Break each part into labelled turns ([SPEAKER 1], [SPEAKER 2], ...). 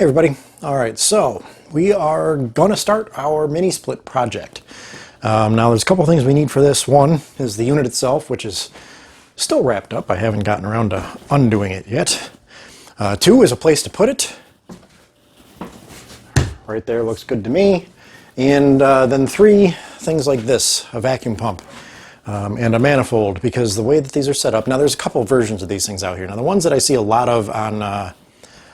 [SPEAKER 1] Hey everybody. All right, so we are going to start our mini split project. Now there's a couple things we need for this. One is the unit itself, which is still wrapped up. I haven't gotten around to undoing it yet. Two is a place to put it. Right there looks good to me. And then three, things like this, a vacuum pump and a manifold, because the way that these are set up, now there's a couple versions of these things out here. Now the ones that I see a lot of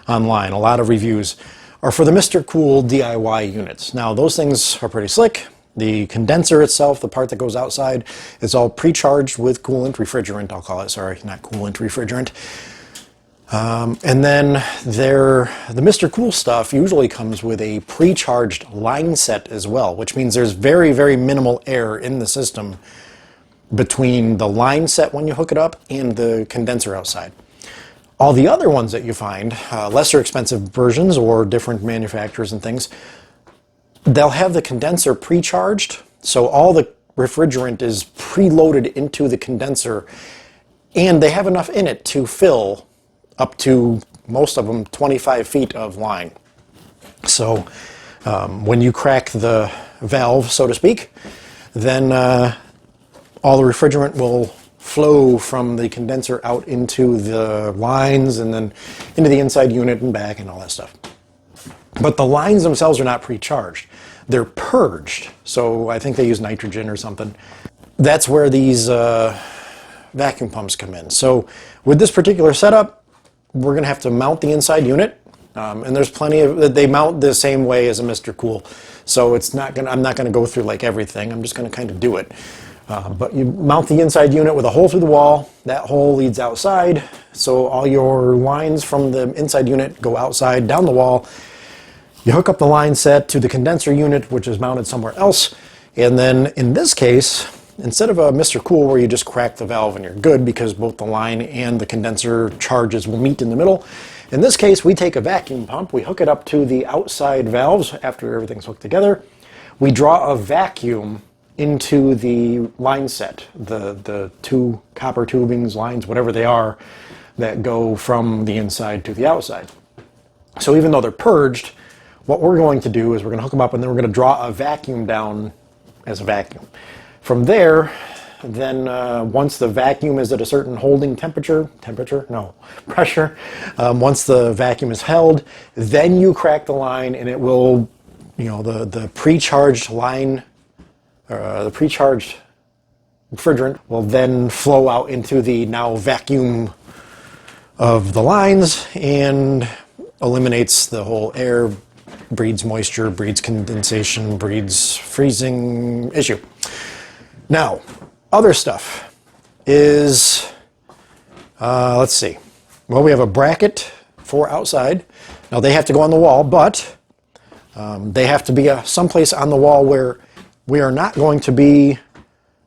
[SPEAKER 1] online, a lot of reviews, are for the Mr. Cool DIY units. Now those things are pretty slick. The condenser itself, the part that goes outside, is all pre-charged with coolant, refrigerant, I'll call it, sorry, not coolant, refrigerant. And then the Mr. Cool stuff usually comes with a pre-charged line set as well, which means there's very, very minimal air in the system between the line set when you hook it up and the condenser outside. All the other ones that you find, lesser expensive versions or different manufacturers and things, they'll have the condenser pre-charged, so all the refrigerant is preloaded into the condenser, and they have enough in it to fill up to, most of them, 25 feet of line. So when you crack the valve, so to speak, then all the refrigerant will flow from the condenser out into the lines and then into the inside unit and back and all that stuff. But the lines themselves are not pre-charged. They're purged. So I think they use nitrogen or something. That's where these vacuum pumps come in. So with this particular setup, we're going to have to mount the inside unit. And there's plenty of, they mount the same way as a Mr. Cool. So it's not gonna, I'm not going to go through like everything. I'm just going to kind of do it. But you mount the inside unit with a hole through the wall. That hole leads outside, so all your lines from the inside unit go outside, down the wall. You hook up the line set to the condenser unit, which is mounted somewhere else. And then in this case, instead of a Mr. Cool where you just crack the valve and you're good because both the line and the condenser charges will meet in the middle, in this case we take a vacuum pump, we hook it up to the outside valves after everything's hooked together. We draw a vacuum into the line set, the two copper tubings, lines, whatever they are, that go from the inside to the outside. So even though they're purged, what we're going to do is we're going to hook them up and then we're going to draw a vacuum down as a vacuum. From there, then once the vacuum is at a certain holding pressure, once the vacuum is held, then you crack the line and it will, the pre-charged line, the pre-charged refrigerant will then flow out into the now vacuum of the lines and eliminates the whole air, breeds moisture, breeds condensation, breeds freezing issue. Now, other stuff is, let's see. Well, we have a bracket for outside. Now, they have to go on the wall, but they have to be someplace on the wall where we are not going to be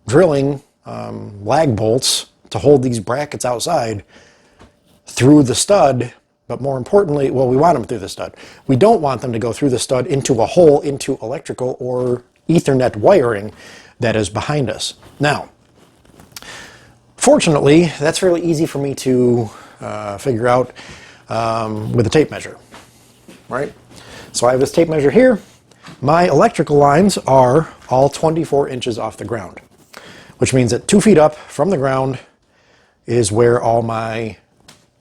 [SPEAKER 1] drilling lag bolts to hold these brackets outside through the stud, but more importantly, well, we want them through the stud. We don't want them to go through the stud into a hole into electrical or Ethernet wiring that is behind us. Now, fortunately, that's fairly easy for me to figure out with a tape measure, right? So I have this tape measure here. My electrical lines are all 24 inches off the ground, which means that 2 feet up from the ground is where all my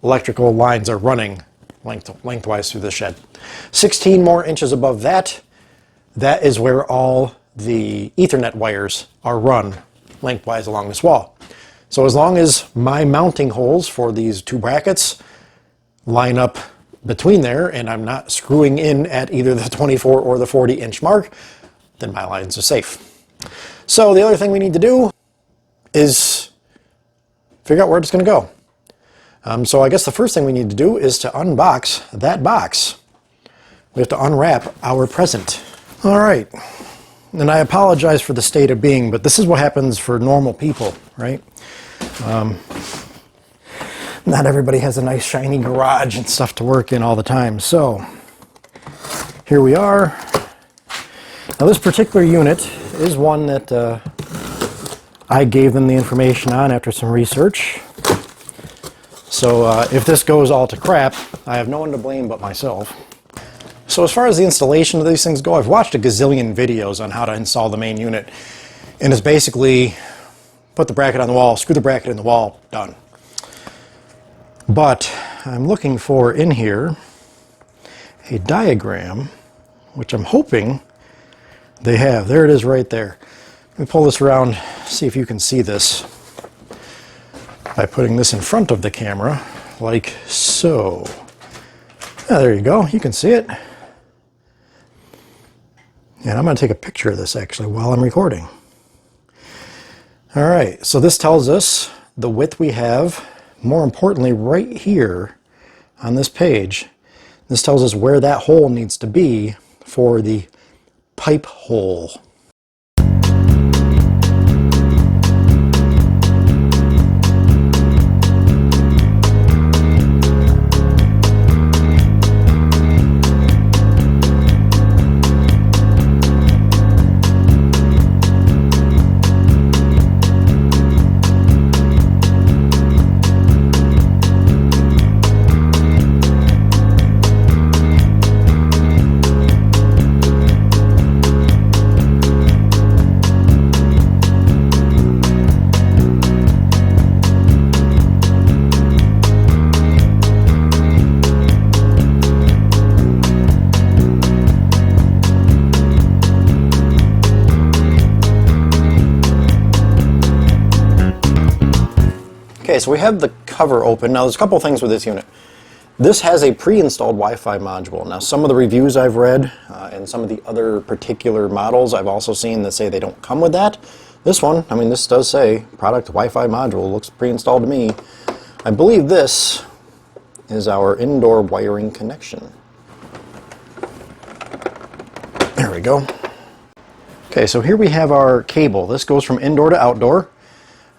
[SPEAKER 1] electrical lines are running lengthwise through the shed. 16 more inches above that, that is where all the Ethernet wires are run lengthwise along this wall. So as long as my mounting holes for these two brackets line up between there and I'm not screwing in at either the 24 or the 40-inch mark, then my lines are safe. So the other thing we need to do is figure out where it's going to go. So I guess the first thing we need to do is to unbox that box. We have to unwrap our present. All right. And I apologize for the state of being, but this is what happens for normal people, right? Not everybody has a nice shiny garage and stuff to work in all the time. So here we are. Now this particular unit is one that I gave them the information on after some research. So if this goes all to crap, I have no one to blame but myself. So as far as the installation of these things go, I've watched a gazillion videos on how to install the main unit, and it's basically put the bracket on the wall, screw the bracket in the wall, done. But I'm looking for in here a diagram, which I'm hoping they have. There it is right there. Let me pull this around, see if you can see this by putting this in front of the camera, like so. Yeah, there you go, you can see it. And I'm going to take a picture of this actually while I'm recording. All right, so this tells us the width we have. More importantly, right here on this page, this tells us where that hole needs to be for the pipe hole. Okay, so we have the cover open. Now there's a couple things with this unit. This has a pre-installed Wi-Fi module. Now some of the reviews I've read and some of the other particular models I've also seen that say they don't come with that. This one, I mean, this does say product Wi-Fi module, looks pre-installed to me. I believe this is our indoor wiring connection. There we go. Okay, so here we have our cable. This goes from indoor to outdoor.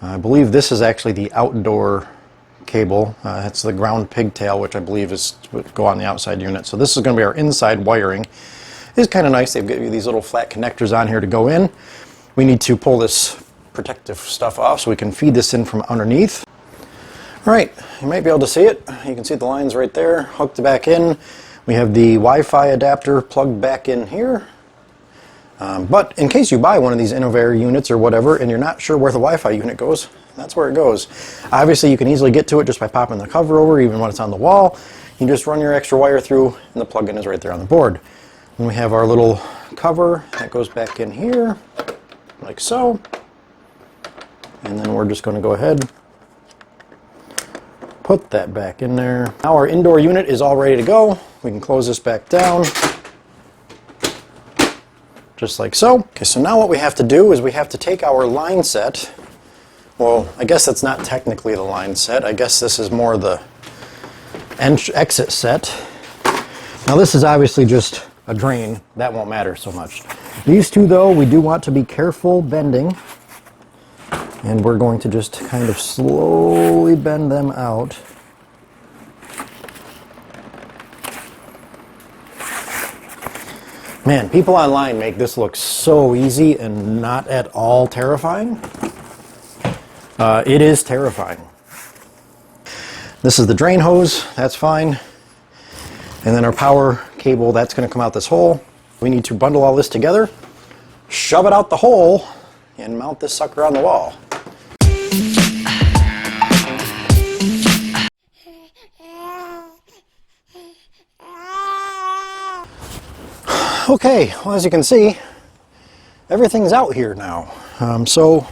[SPEAKER 1] I believe this is actually the outdoor cable. It's the ground pigtail, which I believe is would go on the outside unit. So this is going to be our inside wiring. It's kind of nice. They've got these little flat connectors on here to go in. We need to pull this protective stuff off so we can feed this in from underneath. All right, you might be able to see it. You can see the lines right there, hooked back in. We have the Wi-Fi adapter plugged back in here. But in case you buy one of these Innovair units or whatever and you're not sure where the Wi-Fi unit goes, that's where it goes. Obviously you can easily get to it just by popping the cover over, even when it's on the wall. You just run your extra wire through and the plug-in is right there on the board. And we have our little cover that goes back in here, like so. And then we're just going to go ahead, put that back in there. Now our indoor unit is all ready to go. We can close this back down. Just like so. Okay, so now what we have to do is we have to take our line set. Well, I guess that's not technically the line set. I guess this is more the exit set. Now this is obviously just a drain. That won't matter so much. These two though, we do want to be careful bending. And we're going to just kind of slowly bend them out. Man, people online make this look so easy and not at all terrifying. It is terrifying. This is the drain hose, that's fine. And then our power cable, that's going to come out this hole. We need to bundle all this together, shove it out the hole, and mount this sucker on the wall. Okay, well, as you can see, everything's out here now. So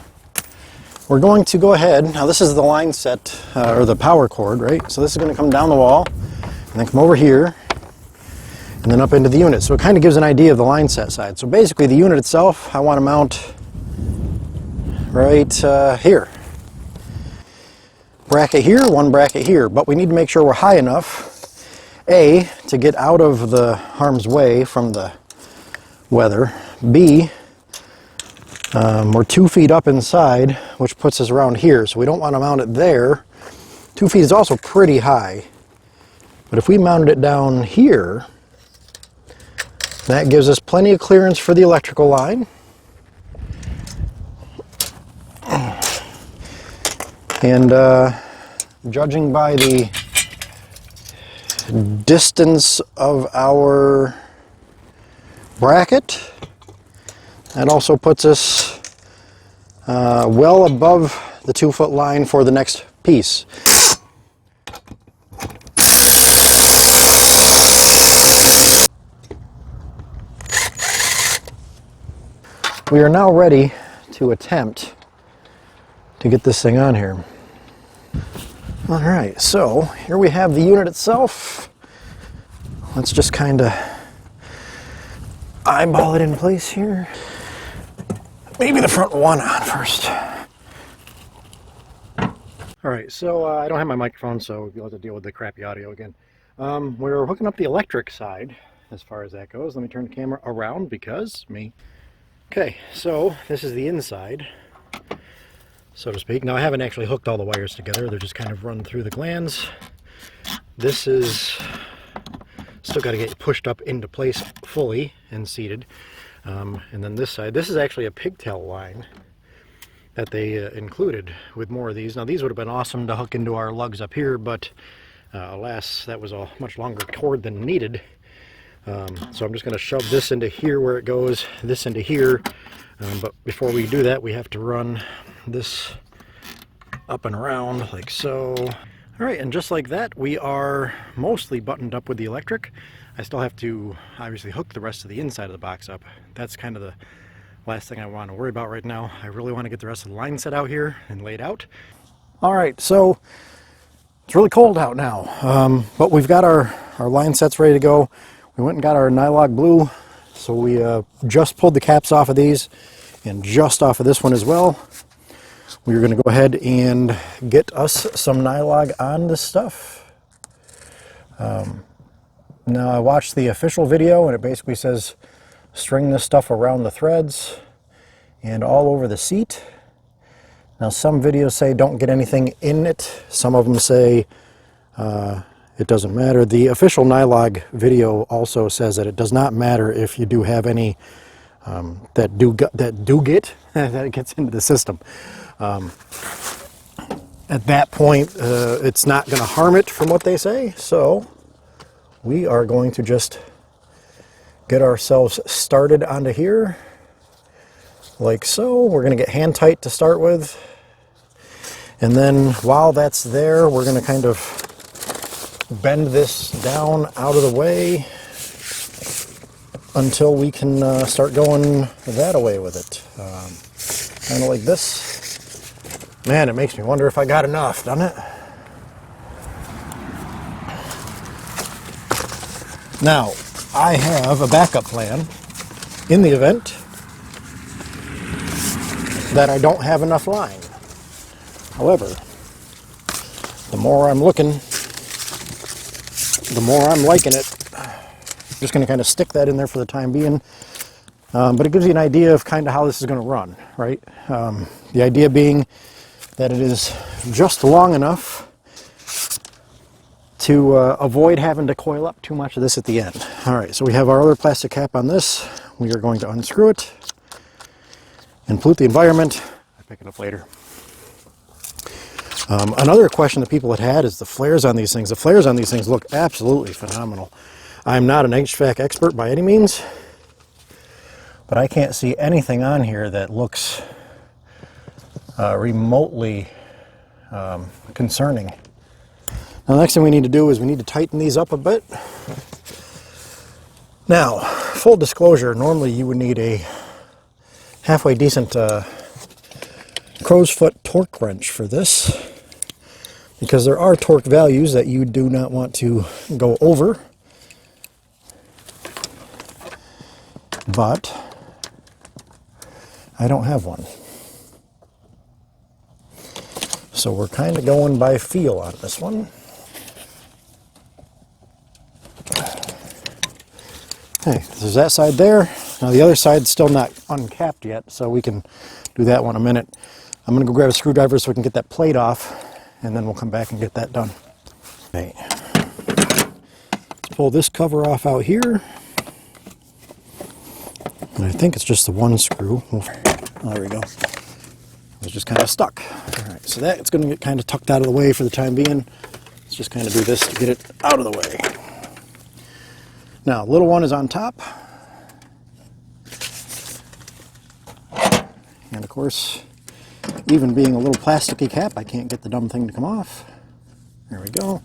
[SPEAKER 1] we're going to go ahead. Now this is the line set, or the power cord, right? So this is going to come down the wall, and then come over here, and then up into the unit. So it kind of gives an idea of the line set side. So basically the unit itself, I want to mount right here. Bracket here, one bracket here, but we need to make sure we're high enough, A, to get out of the harm's way from the weather. B, we're 2 feet up inside, which puts us around here, so we don't want to mount it there. 2 feet is also pretty high, but if we mounted it down here, that gives us plenty of clearance for the electrical line. And judging by the distance of our bracket. That also puts us well above the 2-foot line for the next piece. We are now ready to attempt to get this thing on here. All right, so here we have the unit itself. Let's just kind of eyeball it in place here. Maybe the front one on first. All right, so I don't have my microphone, so you'll have to deal with the crappy audio again. We're hooking up the electric side as far as that goes. Let me turn the camera around because me. Okay, so this is the inside, so to speak. Now I haven't actually hooked all the wires together. They're just kind of run through the glands. This is still got to get pushed up into place fully and seated. And then this side, this is actually a pigtail line that they included with more of these. Now these would have been awesome to hook into our lugs up here, but alas, that was a much longer cord than needed. So I'm just going to shove this into here where it goes, this into here. But before we do that, we have to run this up and around like so. All right, and just like that, we are mostly buttoned up with the electric. I still have to obviously hook the rest of the inside of the box up. That's kind of the last thing I want to worry about right now. I really want to get the rest of the line set out here and laid out. All right, so it's really cold out now, but we've got our line sets ready to go. We went and got our Nylog Blue, so we just pulled the caps off of these and just off of this one as well. We're going to go ahead and get us some Nylog on this stuff. Now I watched the official video and it basically says string this stuff around the threads and all over the seat. Now some videos say don't get anything in it. Some of them say it doesn't matter. The official Nylog video also says that it does not matter if you do have any that it gets into the system. At that point, it's not going to harm it from what they say. So we are going to just get ourselves started onto here like so. We're going to get hand tight to start with. And then while that's there, we're going to kind of bend this down out of the way until we can start going that away with it. Kind of like this. Man, it makes me wonder if I got enough, doesn't it? Now, I have a backup plan in the event that I don't have enough line. However, the more I'm looking, the more I'm liking it. I'm just going to kind of stick that in there for the time being. But it gives you an idea of kind of how this is going to run, right? The idea being that it is just long enough to avoid having to coil up too much of this at the end. All right, so we have our other plastic cap on this. We are going to unscrew it and pollute the environment. I'll pick it up later. Another question that people had is the flares on these things. The flares on these things look absolutely phenomenal. I'm not an HVAC expert by any means, but I can't see anything on here that looks remotely concerning. Now, the next thing we need to do is we need to tighten these up a bit. Now, full disclosure, normally you would need a halfway decent crow's foot torque wrench for this, because there are torque values that you do not want to go over. But I don't have one. So we're kind of going by feel on this one. Okay, there's that side there. Now the other side's still not uncapped yet, so we can do that one in a minute. I'm going to go grab a screwdriver so we can get that plate off, and then we'll come back and get that done. Okay. Let's pull this cover off out here. And I think it's just the one screw. Oh, there we go. It's just kind of stuck. All right, so that's going to get kind of tucked out of the way for the time being. Let's just kind of do this to get it out of the way. Now, little one is on top. And of course, even being a little plasticky cap, I can't get the dumb thing to come off. There we go.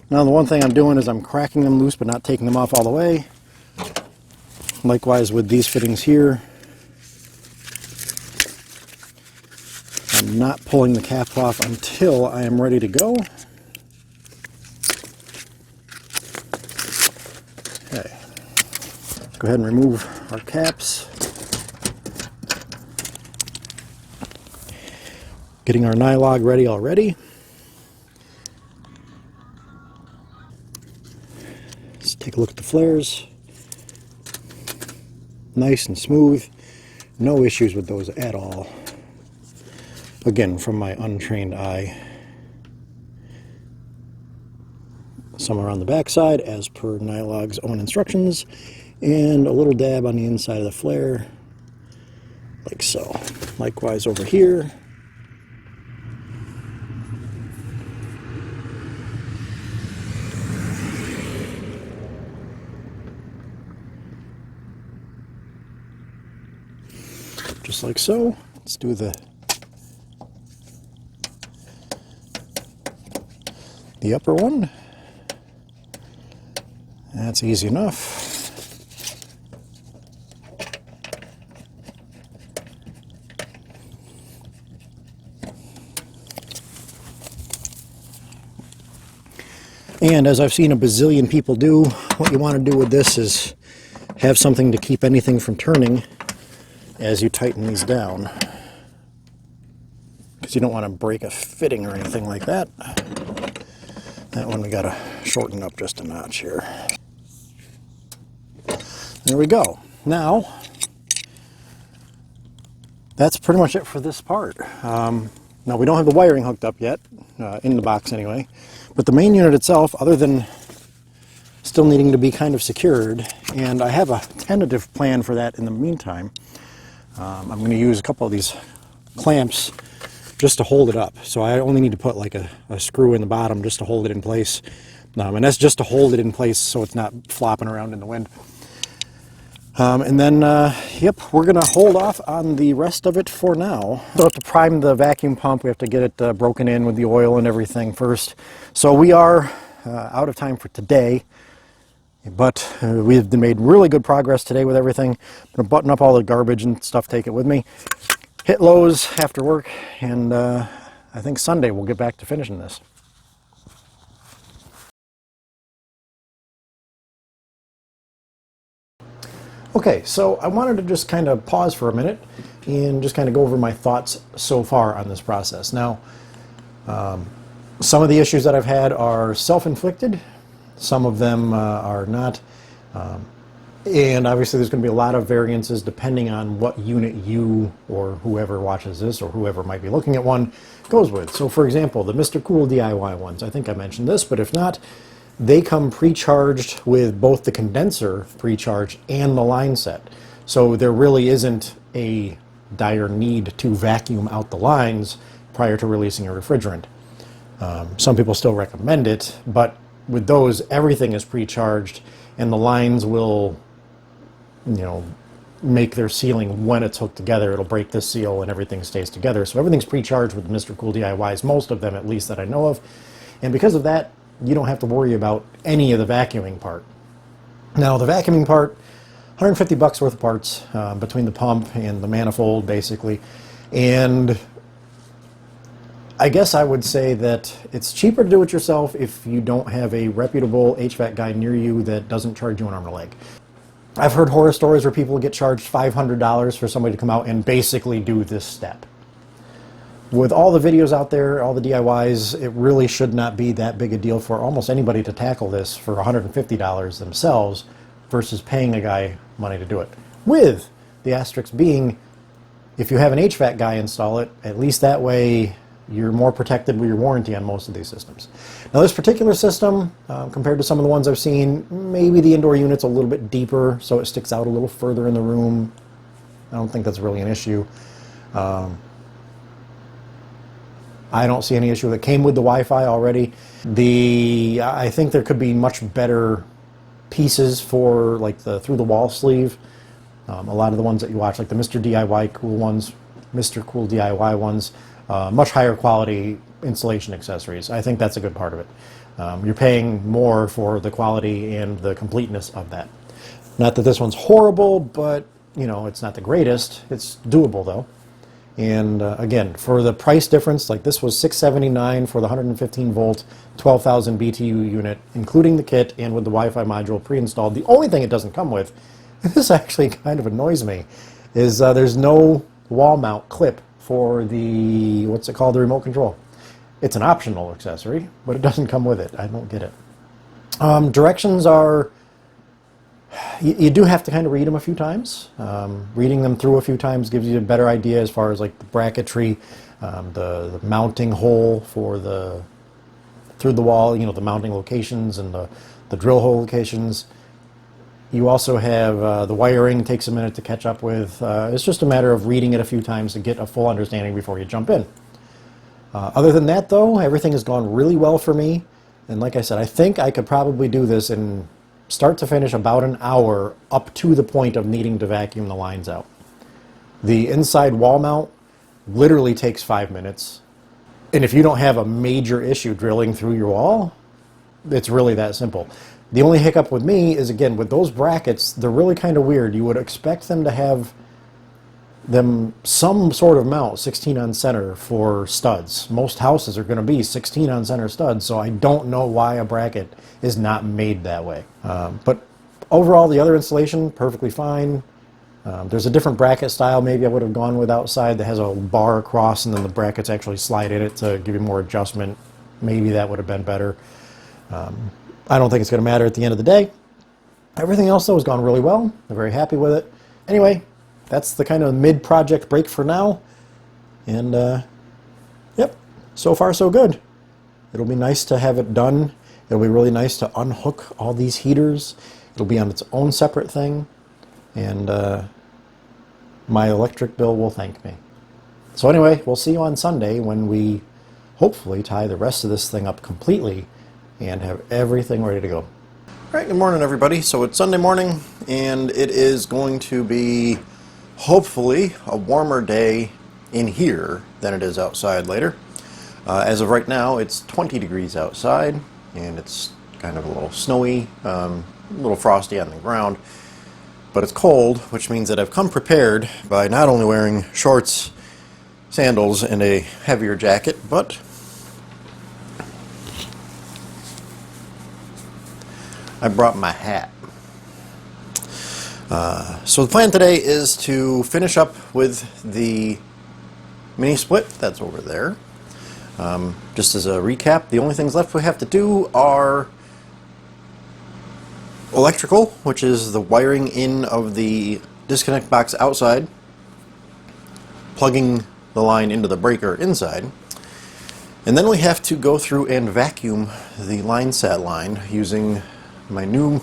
[SPEAKER 1] Now the one thing I'm doing is I'm cracking them loose but not taking them off all the way. Likewise with these fittings here. I'm not pulling the cap off until I am ready to go. Okay. Go ahead and remove our caps. Getting our nylog ready already. Let's take a look at the flares. Nice and smooth. No issues with those at all. Again, from my untrained eye. Some are on the back side as per Nylog's own instructions, and a little dab on the inside of the flare, like so. Likewise over here. Just like so. Let's do the upper one. That's easy enough. And as I've seen a bazillion people do, what you want to do with this is have something to keep anything from turning as you tighten these down. Because you don't want to break a fitting or anything like that. That one we got to shorten up just a notch here. There we go. Now, that's pretty much it for this part. Now we don't have the wiring hooked up yet, in the box anyway, but the main unit itself, other than still needing to be kind of secured, and I have a tentative plan for that in the meantime. I'm going to use a couple of these clamps just to hold it up. So I only need to put like a screw in the bottom just to hold it in place. And that's just to hold it in place so it's not flopping around in the wind. And then, yep, we're going to hold off on the rest of it for now. So to prime the vacuum pump, we have to get it broken in with the oil and everything first. So we are out of time for today. But we've made really good progress today with everything. I'm going to button up all the garbage and stuff, take it with me. Hit Lowe's after work, and I think Sunday we'll get back to finishing this. Okay, so I wanted to just kind of pause for a minute and just kind of go over my thoughts so far on this process. Now, some of the issues that I've had are self-inflicted. Some of them are not. And obviously there's going to be a lot of variances depending on what unit you or whoever watches this or whoever might be looking at one goes with. So for example, the Mr. Cool DIY ones, I think I mentioned this, but if not, they come pre-charged with both the condenser pre-charged and the line set. So there really isn't a dire need to vacuum out the lines prior to releasing a refrigerant. Some people still recommend it, but with those, everything is pre-charged and the lines will, you know, make their sealing when it's hooked together. It'll break this seal and everything stays together. So everything's pre-charged with Mr. Cool DIYs, most of them at least that I know of. And because of that, you don't have to worry about any of the vacuuming part. Now the vacuuming part, 150 bucks worth of parts between the pump and the manifold basically. And I guess I would say that it's cheaper to do it yourself if you don't have a reputable HVAC guy near you that doesn't charge you an arm and a leg. I've heard horror stories where people get charged $500 for somebody to come out and basically do this step. With all the videos out there, all the DIYs, it really should not be that big a deal for almost anybody to tackle this for $150 themselves versus paying a guy money to do it. With the asterisk being, if you have an HVAC guy install it, at least that way you're more protected with your warranty on most of these systems. Now this particular system, compared to some of the ones I've seen, maybe the indoor unit's a little bit deeper, so it sticks out a little further in the room. I don't think that's really an issue. I don't see any issue. It came with the Wi-Fi already. I think there could be much better pieces for like the through the wall sleeve. A lot of the ones that you watch, like the Mr. DIY Cool ones, Mr. Cool DIY ones, much higher quality installation accessories. I think that's a good part of it. You're paying more for the quality and the completeness of that. Not that this one's horrible, but you know, it's not the greatest. It's doable though. And again, for the price difference, like this was $679 for the 115 volt, 12,000 BTU unit, including the kit and with the Wi-Fi module pre-installed. The only thing it doesn't come with, and this actually kind of annoys me, is there's no wall mount clip for the, what's it called, the remote control. It's an optional accessory, but it doesn't come with it. I don't get it. Directions are, you do have to kind of read them a few times. Reading them through a few times gives you a better idea as far as like the bracketry, the mounting hole for the, through the wall, you know, the mounting locations and the drill hole locations. You also have the wiring, takes a minute to catch up with. It's just a matter of reading it a few times to get a full understanding before you jump in. Other than that though, everything has gone really well for me. And like I said, I think I could probably do this in start to finish about an hour, up to the point of needing to vacuum the lines out. The inside wall mount literally takes 5 minutes. And if you don't have a major issue drilling through your wall, it's really that simple. The only hiccup with me is, again, with those brackets, they're really kind of weird. You would expect them to have them some sort of mount, 16 on center for studs. Most houses are going to be 16 on center studs, so I don't know why a bracket is not made that way. But overall, the other installation, perfectly fine. There's a different bracket style maybe I would have gone with outside that has a bar across and then the brackets actually slide in it to give you more adjustment. Maybe that would have been better. I don't think it's going to matter at the end of the day. Everything else though has gone really well. I'm very happy with it. Anyway, that's the kind of mid-project break for now. And yep, so far so good. It'll be nice to have it done. It'll be really nice to unhook all these heaters. It'll be on its own separate thing. And my electric bill will thank me. So anyway, we'll see you on Sunday when we hopefully tie the rest of this thing up completely and have everything ready to go. All right, good morning everybody. So it's Sunday morning and it is going to be hopefully a warmer day in here than it is outside later. As of right now, it's 20 degrees outside and it's kind of a little snowy, a little frosty on the ground, but it's cold, which means that I've come prepared by not only wearing shorts, sandals, and a heavier jacket, but I brought my hat. So the plan today is to finish up with the mini split that's over there. Just as a recap, the only things left we have to do are electrical, which is the wiring in of the disconnect box outside, plugging the line into the breaker inside, and then we have to go through and vacuum the line set line using my new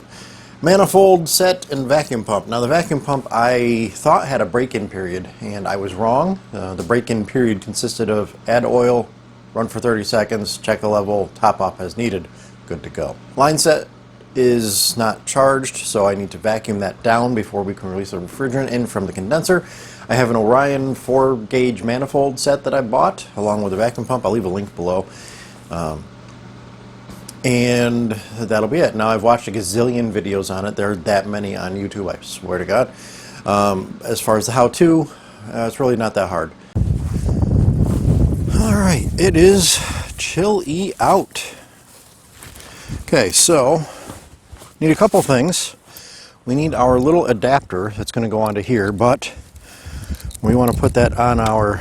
[SPEAKER 1] manifold set and vacuum pump. Now the vacuum pump I thought had a break-in period and I was wrong. The break-in period consisted of add oil, run for 30 seconds, check the level, top up as needed, good to go. Line set is not charged, so I need to vacuum that down before we can release the refrigerant in from the condenser. I have an Orion 4-gauge manifold set that I bought along with a vacuum pump. I'll leave a link below. And that'll be it. Now I've watched a gazillion videos on it. There are that many on YouTube, I swear to God. As far as the how-to, it's really not that hard. Alright, it is chill-y out. Okay, so need a couple things. We need our little adapter that's going to go onto here, but we want to put that on our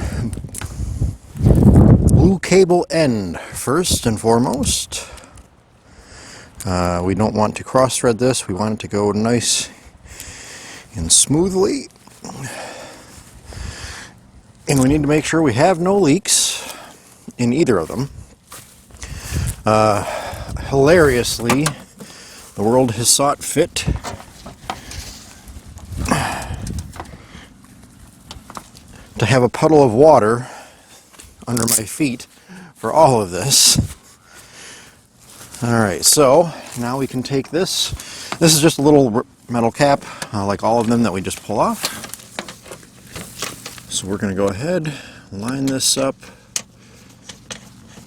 [SPEAKER 1] blue cable end first and foremost. We don't want to cross-thread this. We want it to go nice and smoothly. And we need to make sure we have no leaks in either of them. Hilariously, the world has sought fit to have a puddle of water under my feet for all of this. Alright, so now we can take this. This is just a little metal cap, like all of them that we just pull off. So we're going to go ahead, line this up,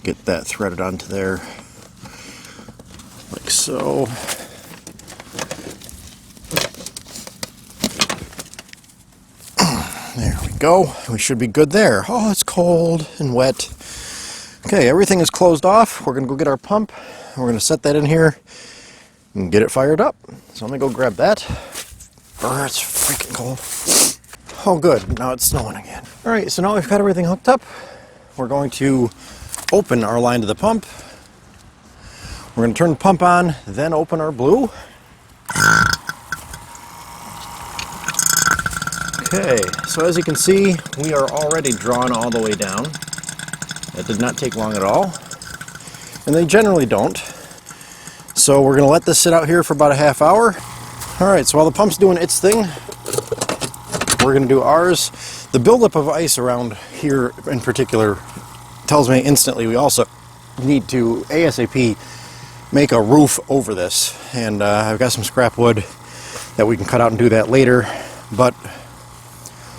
[SPEAKER 1] get that threaded onto there, like so. There we go. We should be good there. Oh, it's cold and wet. Okay, everything is closed off. We're going to go get our pump. We're going to set that in here and get it fired up. So let me go grab that. Brr, it's freaking cold. Oh, good. Now it's snowing again. All right, so now we've got everything hooked up. We're going to open our line to the pump. We're going to turn the pump on, then open our blue. Okay, so as you can see, we are already drawn all the way down. That did not take long at all. And they generally don't. So we're going to let this sit out here for about a half hour. Alright, so while the pump's doing its thing, we're going to do ours. The buildup of ice around here in particular tells me instantly we also need to ASAP make a roof over this. And I've got some scrap wood that we can cut out and do that later. But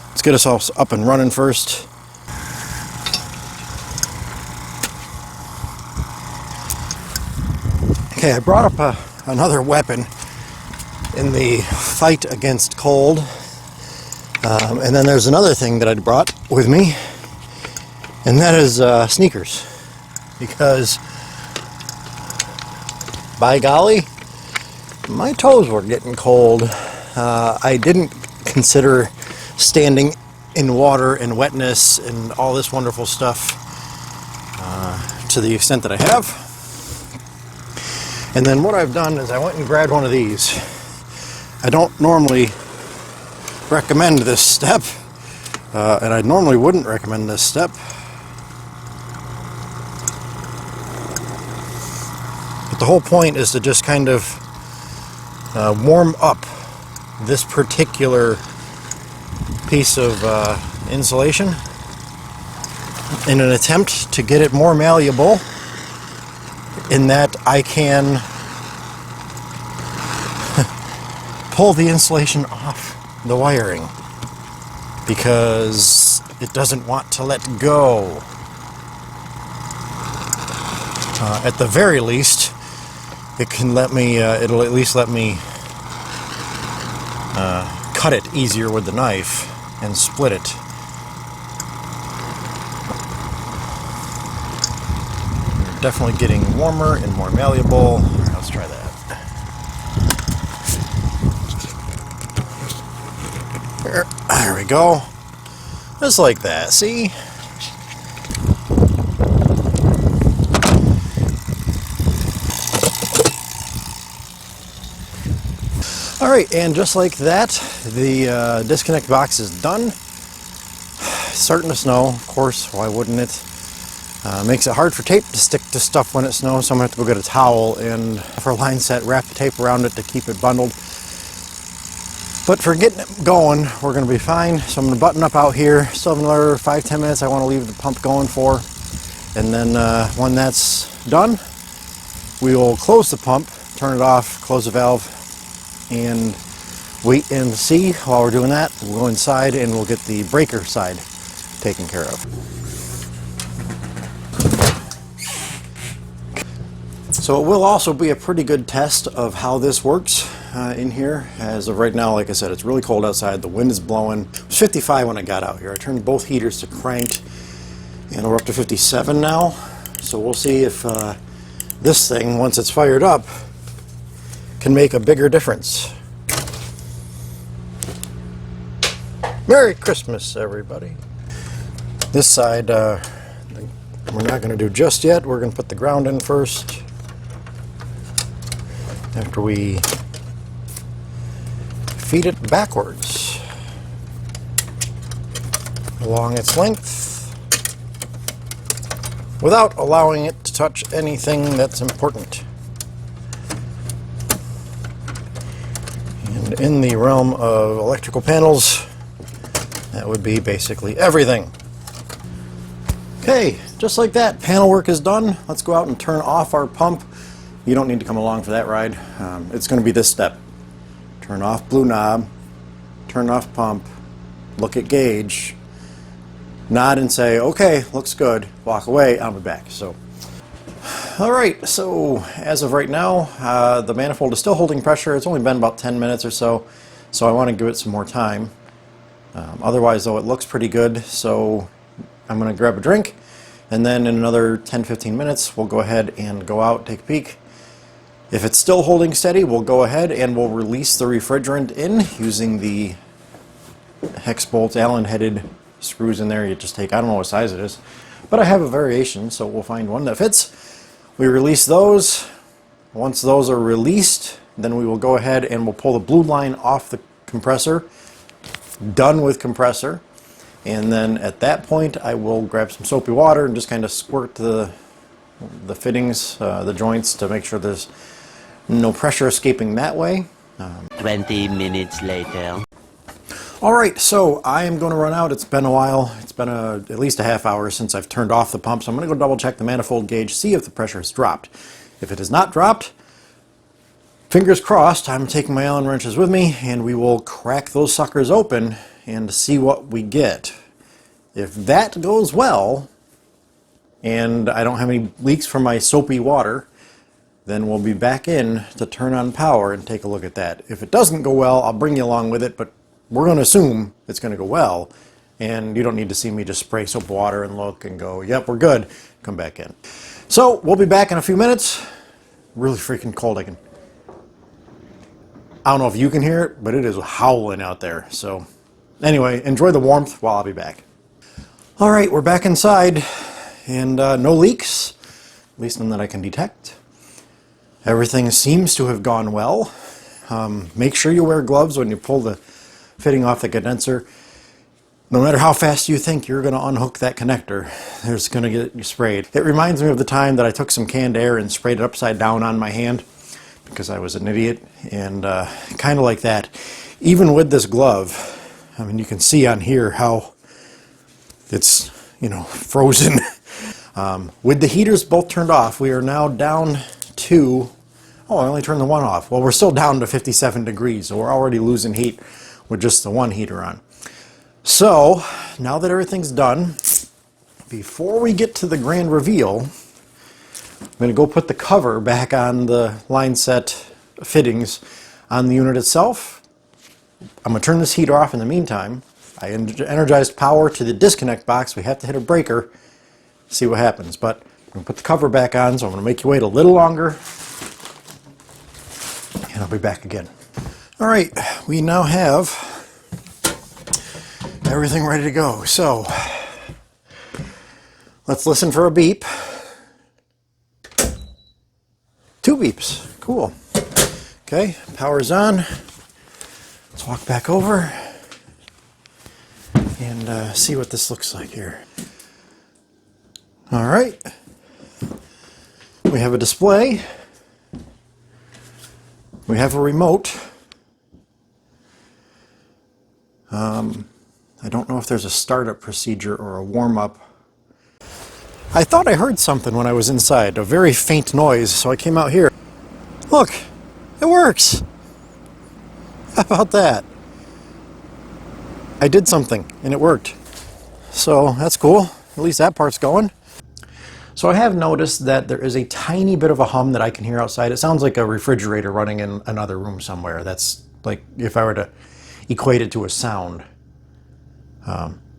[SPEAKER 1] let's get us all up and running first. Okay, I brought up another weapon in the fight against cold. And then there's another thing that I brought with me, and that is sneakers. Because, by golly, my toes were getting cold. I didn't consider standing in water and wetness and all this wonderful stuff to the extent that I have. And then what I've done is I went and grabbed one of these. I don't normally recommend this step, and I normally wouldn't recommend this step. But the whole point is to just kind of warm up this particular piece of insulation in an attempt to get it more malleable, in that I can pull the insulation off the wiring because it doesn't want to let go. At the very least, it can let me, it'll at least let me cut it easier with the knife and split it. We're definitely getting warmer and more malleable. All right, let's try that. There we go. Just like that, see? Alright, and just like that, the disconnect box is done. It's starting to snow, of course, why wouldn't it? Makes it hard for tape to stick to stuff when it snows, so I'm going to have to go get a towel and, for a line set, wrap the tape around it to keep it bundled. But for getting it going, we're going to be fine. So I'm going to button up out here. Still have another 5-10 minutes I want to leave the pump going for. And then when that's done, we will close the pump, turn it off, close the valve, and wait and see. While we're doing that, we'll go inside and we'll get the breaker side taken care of. So it will also be a pretty good test of how this works in here. As of right now, like I said, it's really cold outside. The wind is blowing. It was 55 when I got out here. I turned both heaters to cranked, and we're up to 57 now. So we'll see if this thing, once it's fired up, can make a bigger difference. Merry Christmas, everybody. This side, we're not going to do just yet. We're going to put the ground in first. After we feed it backwards along its length without allowing it to touch anything that's important. And in the realm of electrical panels, that would be basically everything. Okay, just like that, panel work is done. Let's go out and turn off our pump. You don't need to come along for that ride. It's going to be this step. turn off blue knob, turn off pump, look at gauge, nod and say, okay, looks good, walk away, I'll be back. So, all right, so as of right now, the manifold is still holding pressure. It's only been about 10 minutes or so, so I want to give it some more time. Otherwise, though, it looks pretty good, so I'm going to grab a drink, and then in another 10-15 minutes, we'll go ahead and go out, take a peek. If it's still holding steady, we'll go ahead and we'll release the refrigerant in using the hex bolts, Allen-headed screws in there. You just take, I don't know what size it is, but I have a variation, so we'll find one that fits. We release those. Once those are released, then we will go ahead and we'll pull the blue line off the compressor. Done with compressor. And then at that point I will grab some soapy water and just kind of squirt the fittings, the joints, to make sure there's no pressure escaping that way.
[SPEAKER 2] 20 minutes later.
[SPEAKER 1] Alright, so I am going to run out. It's been a while. It's been at least a half hour since I've turned off the pump, so I'm going to go double check the manifold gauge, see if the pressure has dropped. If it has not dropped, fingers crossed, I'm taking my Allen wrenches with me and we will crack those suckers open and see what we get. If that goes well and I don't have any leaks from my soapy water, then we'll be back in to turn on power and take a look at that. If it doesn't go well, I'll bring you along with it, but we're going to assume it's going to go well, and you don't need to see me just spray soap water and look and go, yep, we're good, come back in. So we'll be back in a few minutes. Really freaking cold. I don't know if you can hear it, but it is howling out there. So anyway, enjoy the warmth while I'll be back. All right, we're back inside, and no leaks, at least none that I can detect. Everything seems to have gone well. Make sure you wear gloves when you pull the fitting off the condenser. No matter how fast you think you're going to unhook that connector, it's going to get sprayed. It reminds me of the time that I took some canned air and sprayed it upside down on my hand because I was an idiot, and kind of like that. Even with this glove, I mean, you can see on here how it's, you know, frozen. With the heaters both turned off, we are now down to, oh, I only turned the one off. Well, we're still down to 57 degrees, so we're already losing heat with just the one heater on. So, now that everything's done, before we get to the grand reveal, I'm going to go put the cover back on the line set fittings on the unit itself. I'm going to turn this heater off in the meantime. I energized power to the disconnect box. We have to hit a breaker, see what happens. But I'm going to put the cover back on, so I'm going to make you wait a little longer, and I'll be back again. All right, we now have everything ready to go. So let's listen for a beep. 2 beeps. Cool. Okay, power's on. Let's walk back over and see what this looks like here. All right. We have a display. We have a remote. I don't know if there's a startup procedure or a warm-up. I thought I heard something when I was inside, a very faint noise, so I came out here. Look, it works. How about that? I did something and it worked. So that's cool. At least that part's going. So I have noticed that there is a tiny bit of a hum that I can hear outside. It sounds like a refrigerator running in another room somewhere. That's like if I were to equate it to a sound.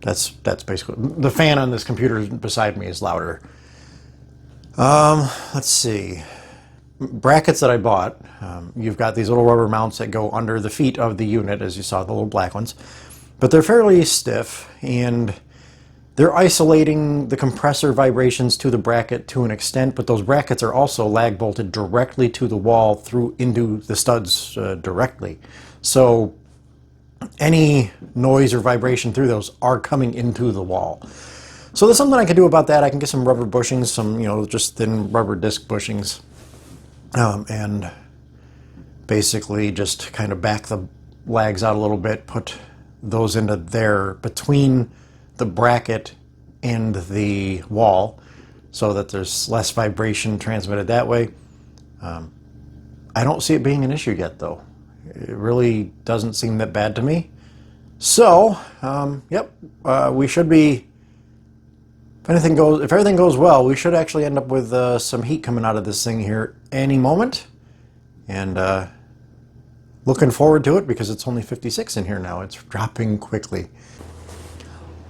[SPEAKER 1] That's basically, the fan on this computer beside me is louder. Let's see. Brackets that I bought, you've got these little rubber mounts that go under the feet of the unit, as you saw, the little black ones. But they're fairly stiff, and they're isolating the compressor vibrations to the bracket to an extent, but those brackets are also lag bolted directly to the wall through into the studs directly. So any noise or vibration through those are coming into the wall. So there's something I can do about that. I can get some rubber bushings, some, you know, just thin rubber disc bushings, and basically just kind of back the lags out a little bit, put those into there between the bracket and the wall so that there's less vibration transmitted that way. I don't see it being an issue yet, though. It really doesn't seem that bad to me. So, yep, we should be, if everything goes well, we should actually end up with some heat coming out of this thing here any moment. And looking forward to it because it's only 56 in here now. It's dropping quickly.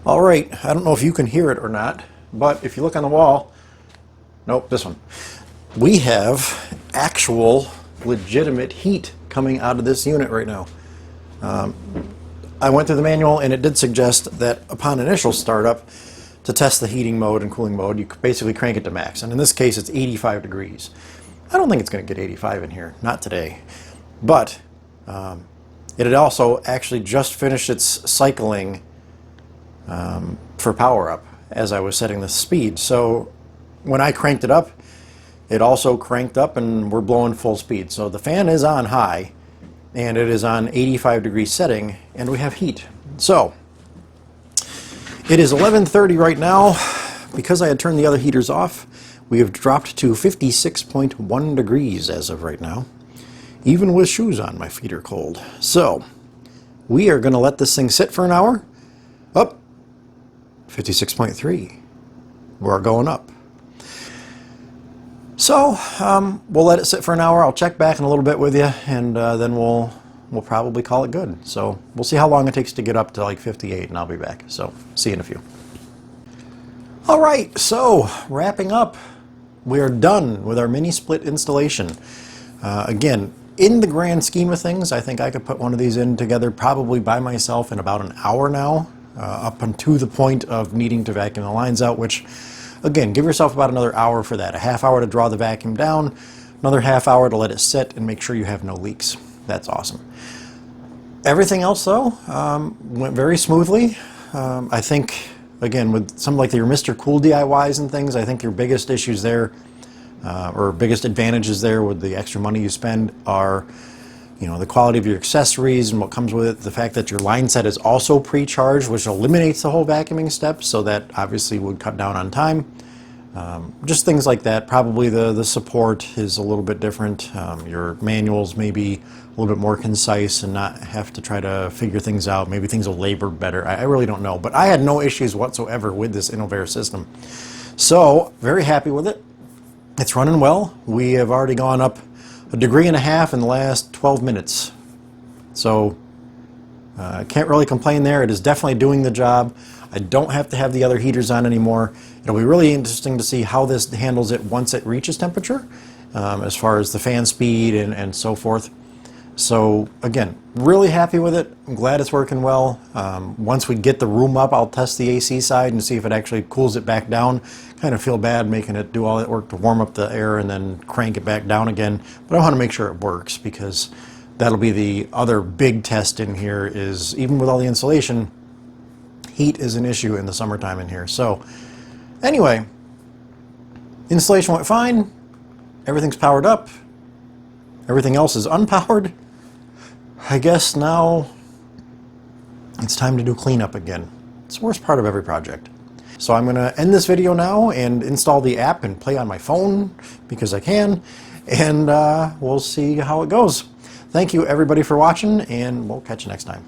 [SPEAKER 1] All right, I don't know if you can hear it or not, but if you look on the wall, nope, this one. We have actual legitimate heat coming out of this unit right now. I went through the manual and it did suggest that upon initial startup, to test the heating mode and cooling mode, you basically crank it to max. And in this case, it's 85 degrees. I don't think it's going to get 85 in here, not today. But it had also actually just finished its cycling for power up as I was setting the speed. So when I cranked it up, it also cranked up and we're blowing full speed. So the fan is on high and it is on 85 degree setting and we have heat. So it is 11:30 right now. Because I had turned the other heaters off, we have dropped to 56.1 degrees as of right now. Even with shoes on, my feet are cold. So we are going to let this thing sit for an hour. Up, 56.3. We're going up. So we'll let it sit for an hour. I'll check back in a little bit with you, and then we'll probably call it good. So we'll see how long it takes to get up to like 58, and I'll be back. So see you in a few. All right, so wrapping up, we are done with our mini split installation. Again, in the grand scheme of things, I think I could put one of these in together probably by myself in about an hour now, up until the point of needing to vacuum the lines out, which, again, give yourself about another hour for that. A half hour to draw the vacuum down, another half hour to let it sit and make sure you have no leaks. That's awesome. Everything else, though, went very smoothly. I think, again, with some like your Mr. Cool DIYs and things, I think your biggest issues there, or biggest advantages there with the extra money you spend are, you know, the quality of your accessories and what comes with it, the fact that your line set is also pre-charged, which eliminates the whole vacuuming step, so that obviously would cut down on time. Just things like that. Probably the support is a little bit different. Your manuals may be a little bit more concise and not have to try to figure things out. Maybe things will labor better. I really don't know. But I had no issues whatsoever with this Innovair system. So, very happy with it. It's running well. We have already gone up 1.5 degrees in the last 12 minutes. So, can't really complain there. It is definitely doing the job. I don't have to have the other heaters on anymore. It'll be really interesting to see how this handles it once it reaches temperature, as far as the fan speed and so forth. So again, really happy with it. I'm glad it's working well. Once we get the room up, I'll test the AC side and see if it actually cools it back down. Kind of feel bad making it do all that work to warm up the air and then crank it back down again. But I want to make sure it works, because that'll be the other big test in here. Is even with all the insulation, heat is an issue in the summertime in here. So anyway, installation went fine. Everything's powered up. Everything else is unpowered. I guess now it's time to do cleanup again. It's the worst part of every project. So I'm going to end this video now and install the app and play on my phone because I can. And we'll see how it goes. Thank you everybody for watching, and we'll catch you next time.